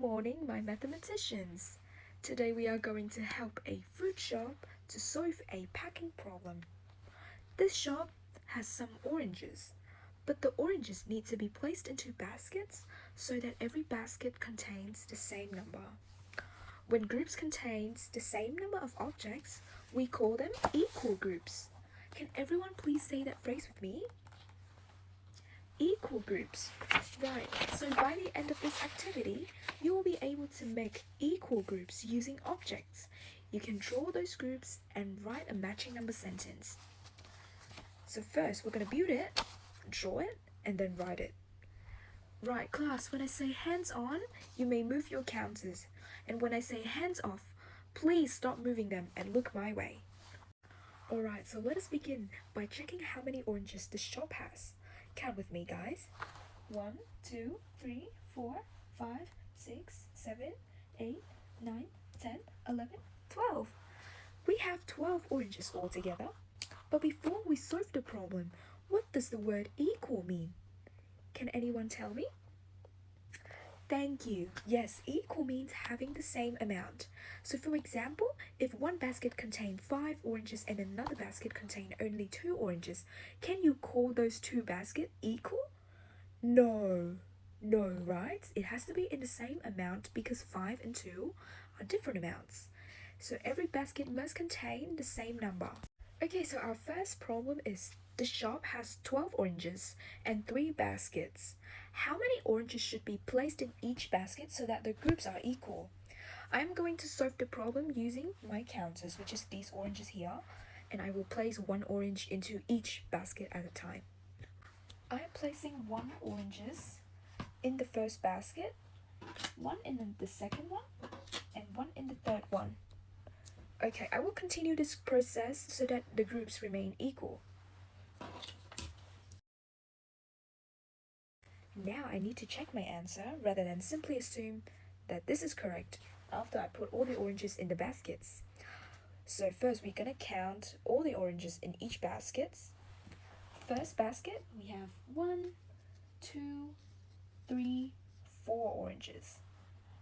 morning, my mathematicians. Today we are going to help a fruit shop to solve a packing problem. This shop has some oranges, but the oranges need to be placed into baskets so that every basket contains the same number. When groups contains the same number of objects, we call them equal groups. Can everyone please say that phrase with me? Equal groups. Right, so by the end of this activity, you will be able to make equal groups using objects. You can draw those groups and write a matching number sentence. So first, we're going to build it, draw it, and then write it. Right, class, when I say hands on, you may move your counters. And when I say hands off, please stop moving them and look my way. Alright, so let us begin by checking how many oranges the shop has. Count with me, guys. 1, 2, 3, 4, 5, 6, 7, 8, 9, 10, 11, 12. We have 12 oranges altogether. But before we solve the problem, what does the word equal mean? Can anyone tell me? Thank you. Yes, equal means having the same amount. So for example, if one basket contained 5 oranges and another basket contained only 2 oranges, can you call those two baskets equal? No, right? It has to be in the same amount because 5 and 2 are different amounts. So every basket must contain the same number. Okay, so our first problem is the shop has 12 oranges and 3 baskets. How many oranges should be placed in each basket so that the groups are equal? I'm going to solve the problem using my counters, which is these oranges here, and I will place 1 orange into each basket at a time. I am placing 1 oranges in the first basket, 1 in the second one, and 1 in the third one. Okay, I will continue this process so that the groups remain equal. Now I need to check my answer rather than simply assume that this is correct after I put all the oranges in the baskets. So first we're gonna count all the oranges in each basket. First basket, we have 1, 2, 3, 4 oranges.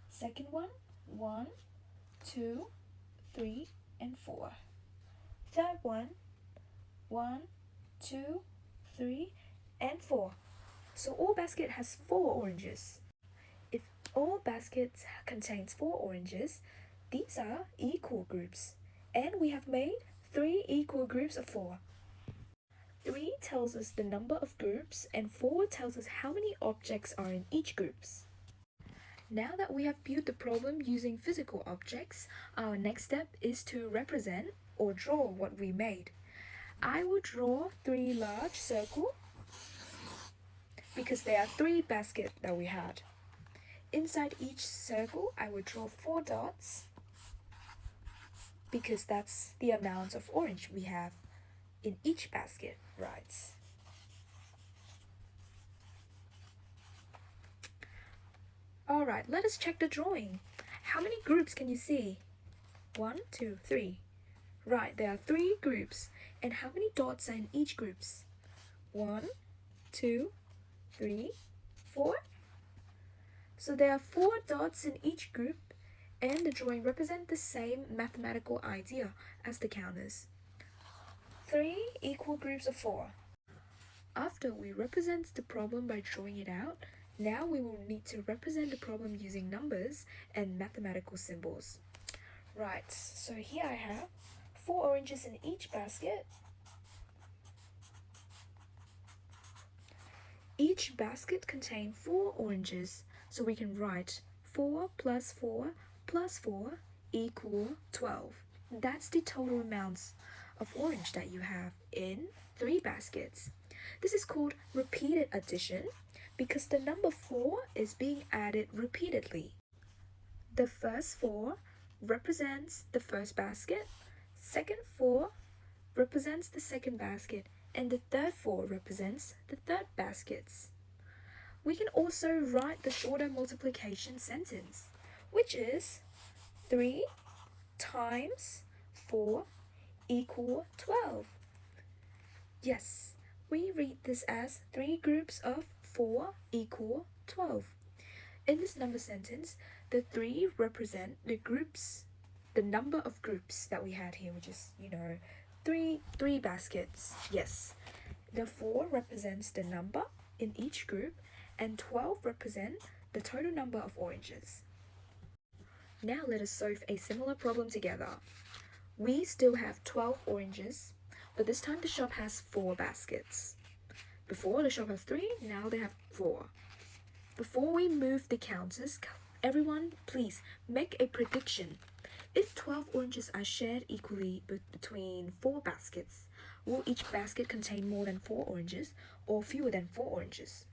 Second one, 1, 2, 3, and 4. Third one, 1, 2, 3, and 4. So all basket has 4 oranges. If all baskets contains 4 oranges, these are equal groups. And we have made 3 equal groups of 4. 3 tells us the number of groups and 4 tells us how many objects are in each groups. Now that we have built the problem using physical objects, our next step is to represent or draw what we made. I will draw 3 large circles because there are 3 baskets that we had. Inside each circle, I will draw 4 dots because that's the amount of orange we have in each basket, right? Alright, let us check the drawing. How many groups can you see? 1, 2, 3. Right, there are 3 groups. And how many dots are in each groups? 1, 2, 3, 4. So there are 4 dots in each group, and the drawing represents the same mathematical idea as the counters. 3 equal groups of 4. After we represent the problem by drawing it out, now we will need to represent the problem using numbers and mathematical symbols. Right, so here I have 4 oranges in each basket. Each basket contains 4 oranges, so we can write 4 plus 4 plus 4 equal 12. That's the total amounts of orange that you have in 3 baskets. This is called repeated addition because the number 4 is being added repeatedly. The first 4 represents the first basket, second 4 represents the second basket, and the third 4 represents the third baskets. We can also write the shorter multiplication sentence, which is 3 times 4 equal 12. Yes, we read this as 3 groups of 4 equal 12. In this number sentence, the 3 represent the groups, the number of groups that we had here, which is, three baskets. Yes. The 4 represents the number in each group, and 12 represent the total number of oranges. Now let us solve a similar problem together. We still have 12 oranges, but this time the shop has 4 baskets. Before, the shop has 3, now they have 4. Before we move the counters, everyone please make a prediction. If 12 oranges are shared equally between 4 baskets, will each basket contain more than 4 oranges or fewer than 4 oranges?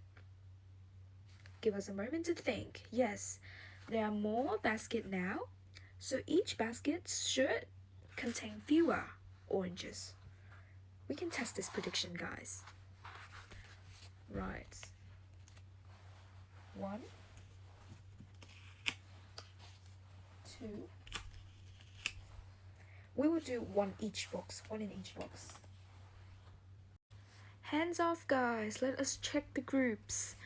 Give us a moment to think. Yes, there are more baskets now, so each basket should contain fewer oranges. We can test this prediction, guys. Right. 1, 2. We will do one in each box. Hands off, guys. Let us check the groups.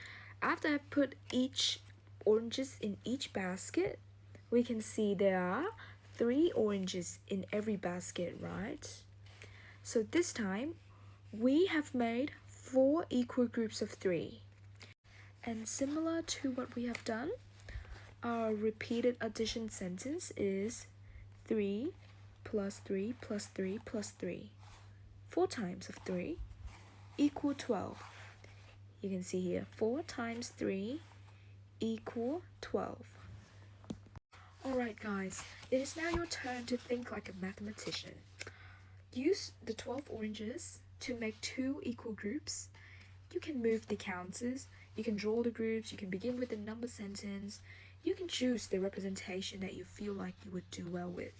After I put each oranges in each basket, we can see there are 3 oranges in every basket, right? So this time, we have made 4 equal groups of 3. And similar to what we have done, our repeated addition sentence is 3 plus 3 plus 3 plus 3. 4 times of 3 equal 12. You can see here, 4 times 3 equal 12. Alright guys, it is now your turn to think like a mathematician. Use the 12 oranges to make 2 equal groups. You can move the counters, you can draw the groups, you can begin with the number sentence. You can choose the representation that you feel like you would do well with.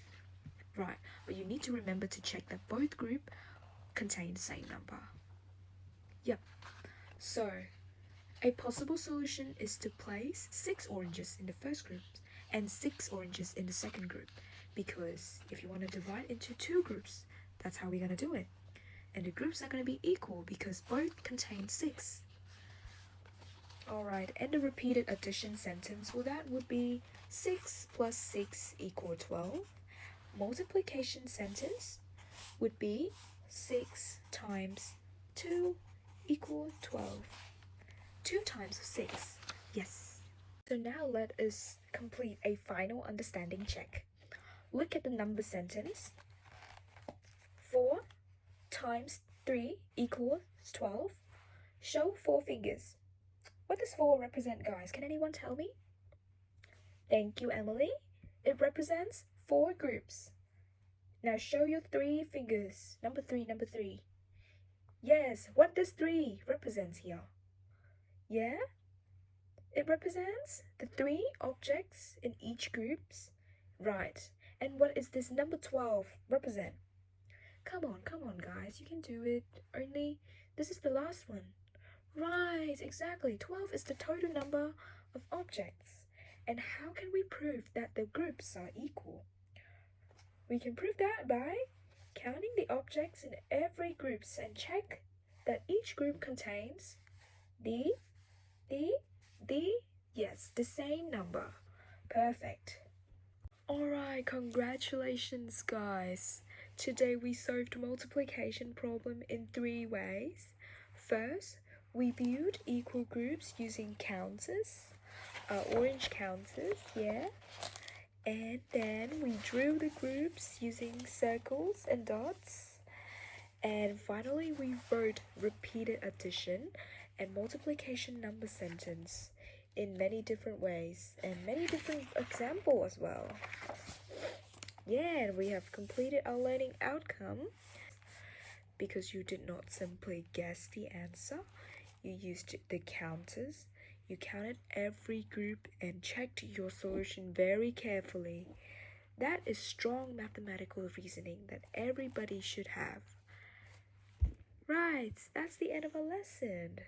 Right, but you need to remember to check that both groups contain the same number. Yep. So, a possible solution is to place 6 oranges in the first group and 6 oranges in the second group, because if you want to divide into 2 groups, that's how we're going to do it. And the groups are going to be equal because both contain 6. Alright, and the repeated addition sentence, well, that would be 6 plus 6 equal 12. Multiplication sentence would be 6 times 2 equal 12. 2 times 6, yes. So now let us complete a final understanding check. Look at the number sentence. 4 times 3 equals 12. Show 4 fingers. What does 4 represent, guys? Can anyone tell me? Thank you, Emily. It represents 4 groups. Now show your 3 fingers. Number 3. Yes, what does 3 represent here? Yeah? It represents the 3 objects in each groups. Right. And what is this number 12 represent? Come on, guys. You can do it. Only this is the last one. Right, exactly. 12 is the total number of objects. And how can we prove that the groups are equal? We can prove that by counting the objects in every group and check that each group contains yes, the same number. Perfect. Alright, congratulations guys. Today we solved multiplication problem in 3 ways. First, we viewed equal groups using counters, orange counters, yeah. And then we drew the groups using circles and dots. And finally, we wrote repeated addition and multiplication number sentence in many different ways and many different examples as well. Yeah, and we have completed our learning outcome. Because you did not simply guess the answer, you used the counters. You counted every group and checked your solution very carefully. That is strong mathematical reasoning that everybody should have. Right, that's the end of our lesson.